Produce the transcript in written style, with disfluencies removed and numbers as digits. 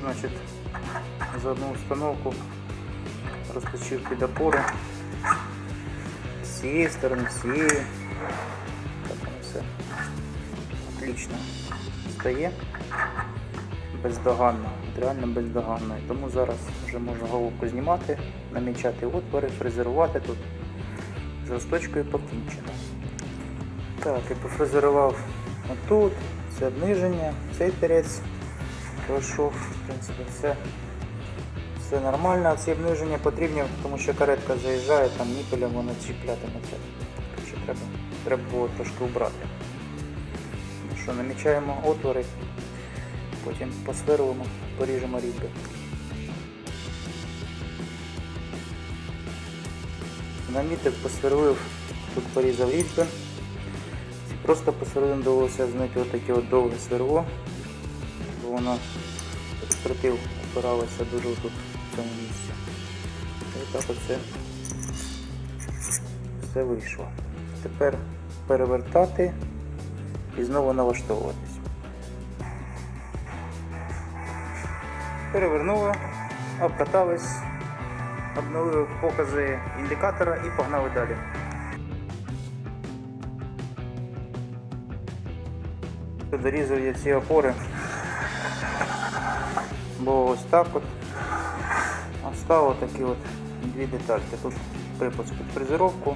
значить, за одну установку розточив під опори з цієї сторони, з цієї. Так воно все отлично стає, бездоганно, реально бездоганно. І тому зараз вже можна головку знімати, намічати отвори, фрезерувати тут. З розточкою покінчено. Так, і пофрезерував отут, це обниження, цей терець пройшов, в принципі, все нормально. А ці обниження потрібні, тому що каретка заїжджає, там ніпелем воно чіплятиметься. Так що треба було трошки убрати. Ну що, намічаємо отвори, потім посверлимо, поріжемо різьби. Намітив, посверлив, тут порізав різьби. Просто посередині довелося знайти отаке от довге сверло, бо воно від шпритил опиралося дуже тут в цьому місці. І так оце все вийшло. Тепер перевертати і знову налаштовуватись. Перевернули, обкатались, обновили покази індикатора і погнали далі. Дорізав я ці опори, бо ось так от остало такі от дві детальки. Тут припуск під фрезеровку